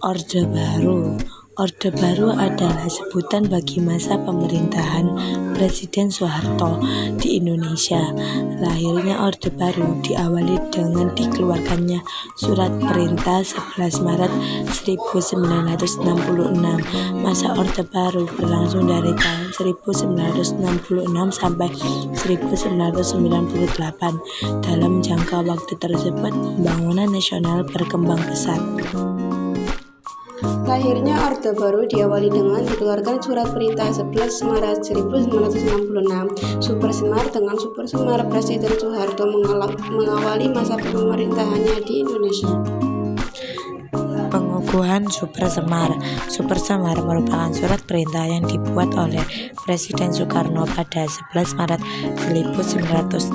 Orde Baru. Orde Baru adalah sebutan bagi masa pemerintahan Presiden Soeharto di Indonesia. Lahirnya Orde Baru diawali dengan dikeluarkannya Surat Perintah 11 Maret 1966. Masa Orde Baru berlangsung dari tahun 1966 sampai 1998. Dalam jangka waktu tersebut, pembangunan nasional berkembang pesat. Lahirnya Orde Baru diawali dengan dikeluarkan Surat Perintah 11 Maret 1966. Super Semar. Dengan Super Semar, Presiden Soeharto mengawali masa pemerintahannya di Indonesia. Pengukuhan Super Semar. Super Semar merupakan surat perintah yang dibuat oleh Presiden Soekarno pada 11 Maret 1966.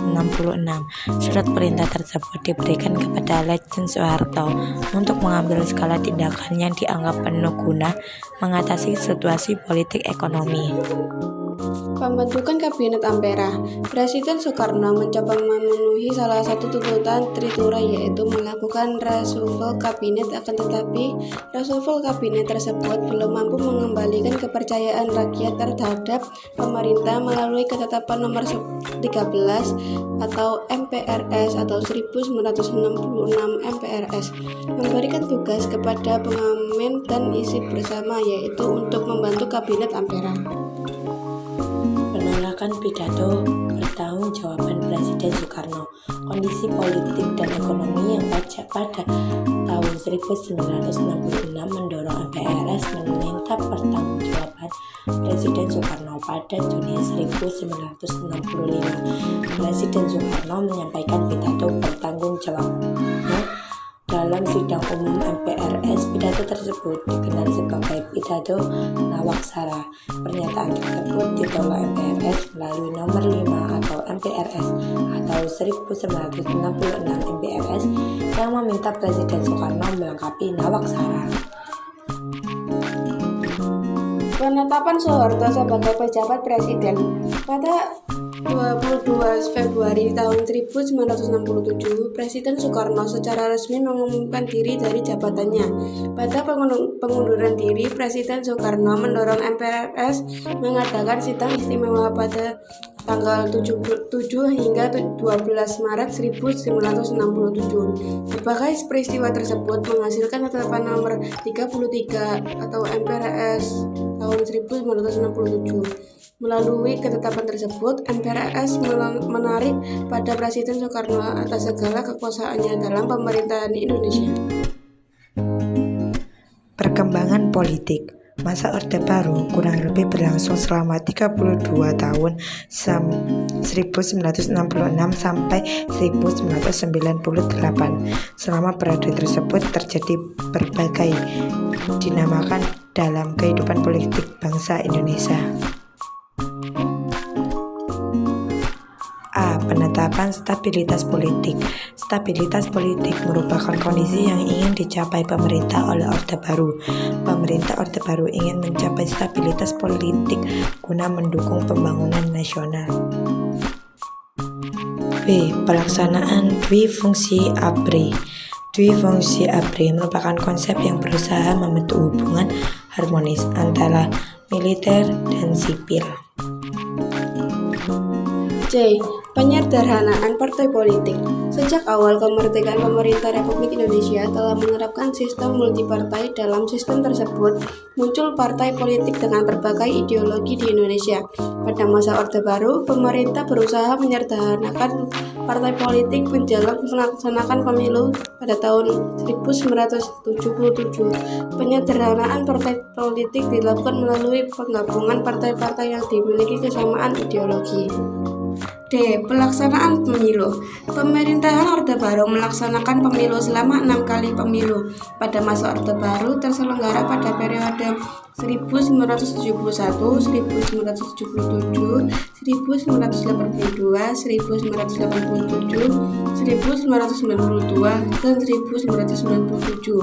Surat perintah tersebut diberikan kepada Letjen Soeharto untuk mengambil segala tindakan yang dianggap penuh guna mengatasi situasi politik ekonomi. Pembentukan Kabinet Ampera. Presiden Soekarno mencoba memenuhi salah satu tuntutan Trikora, yaitu melakukan reshuffle kabinet, akan tetapi reshuffle kabinet tersebut belum mampu mengembalikan kepercayaan rakyat terhadap pemerintah melalui Ketetapan Nomor 13 atau MPRS atau 1966 MPRS, memberikan tugas kepada pengamen dan isi bersama, yaitu untuk membantu Kabinet Ampera. Penolakan pidato pertanggungjawaban Presiden Soekarno. Kondisi politik dan ekonomi yang pada tahun 1966 mendorong MPRS meminta pertanggungjawaban Presiden Soekarno. Pada Juni 1965, Presiden Soekarno menyampaikan pidato pertanggungjawabnya dalam sidang umum MPRS. Pidato tersebut dikenal sebagai pidato Nawaksara. Pernyataan tersebut ditolak MPRS melalui nomor 5 atau MPRS atau 1966 MPRS yang meminta Presiden Soekarno melengkapi Nawaksara. Penetapan Soeharto sebagai pejabat presiden. Pada 22 Februari tahun 1967, Presiden Soekarno secara resmi mengumumkan diri dari jabatannya. Pada pengunduran diri, Presiden Soekarno mendorong MPRS mengadakan sidang istimewa pada tanggal 7 hingga 12 Maret 1967. Berbagai peristiwa tersebut menghasilkan Ketetapan Nomor 33 atau MPRS tahun 1967. Melalui ketetapan tersebut, MPRS menarik pada Presiden Soekarno atas segala kekuasaannya dalam pemerintahan Indonesia. Perkembangan politik. Masa Orde Baru kurang lebih berlangsung selama 32 tahun 1966 sampai 1998. Selama periode tersebut terjadi berbagai dinamakan dalam kehidupan politik bangsa Indonesia. Penetapan stabilitas politik. Stabilitas politik merupakan kondisi yang ingin dicapai pemerintah oleh Orde Baru. Pemerintah Orde Baru ingin mencapai stabilitas politik guna mendukung pembangunan nasional. B. Pelaksanaan Dwifungsi ABRI. Dwifungsi ABRI merupakan konsep yang berusaha membentuk hubungan harmonis antara militer dan sipil. C. Penyederhanaan partai politik. Sejak awal kemerdekaan, pemerintah Republik Indonesia telah menerapkan sistem multipartai. Dalam sistem tersebut, muncul partai politik dengan berbagai ideologi di Indonesia. Pada masa Orde Baru, pemerintah berusaha menyederhanakan partai politik menjelang melaksanakan pemilu pada tahun 1977. Penyederhanaan partai politik dilakukan melalui penggabungan partai-partai yang dimiliki kesamaan ideologi. D. Pelaksanaan pemilu. Pemerintahan Orde Baru melaksanakan pemilu selama 6 kali pemilu. Pada masa Orde Baru terselenggara pada periode 1971, 1977, 1982, 1987, 1992, dan 1997.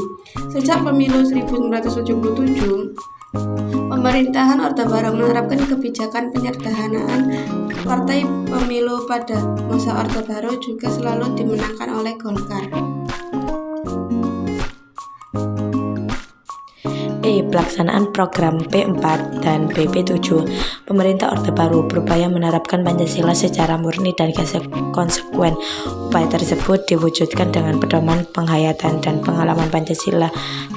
Sejak pemilu 1977, pemerintahan Orde Baru menerapkan kebijakan penyederhanaan partai pemilu. Pada masa Orde Baru juga selalu dimenangkan oleh Golkar. Pelaksanaan program P4 dan PP7. Pemerintah Orde Baru berupaya menerapkan Pancasila secara murni dan konsekuen. Upaya tersebut diwujudkan dengan pedoman penghayatan dan pengalaman Pancasila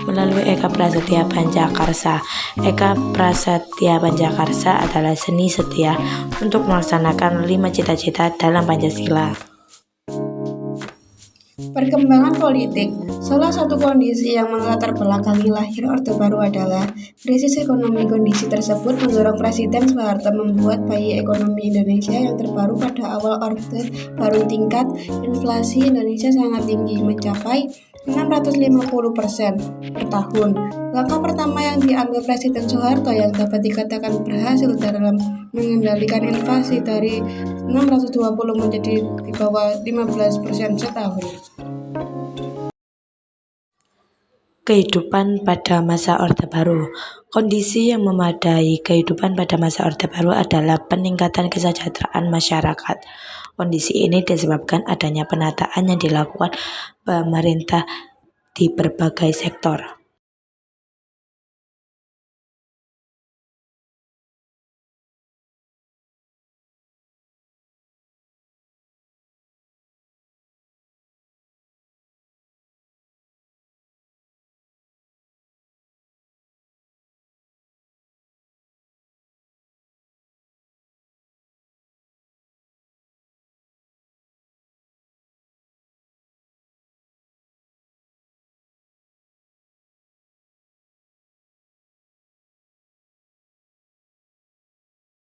melalui Eka Prasetya Pancakarsa. Eka Prasetya Pancakarsa adalah seni setia untuk melaksanakan 5 cita-cita dalam Pancasila. Perkembangan politik. Salah satu kondisi yang melatar belakangi lahir Orde Baru adalah krisis ekonomi. Kondisi tersebut mendorong Presiden Soeharto membuat bayi ekonomi Indonesia yang terbaru pada awal Orde Baru. Tingkat inflasi Indonesia sangat tinggi, mencapai 650% per tahun. Langkah pertama yang diambil Presiden Soeharto yang dapat dikatakan berhasil dalam mengendalikan inflasi dari 620 menjadi di bawah 15% setahun. Kehidupan pada masa Orde Baru. Kondisi yang memadai kehidupan pada masa Orde Baru adalah peningkatan kesejahteraan masyarakat. Kondisi ini disebabkan adanya penataan yang dilakukan pemerintah di berbagai sektor.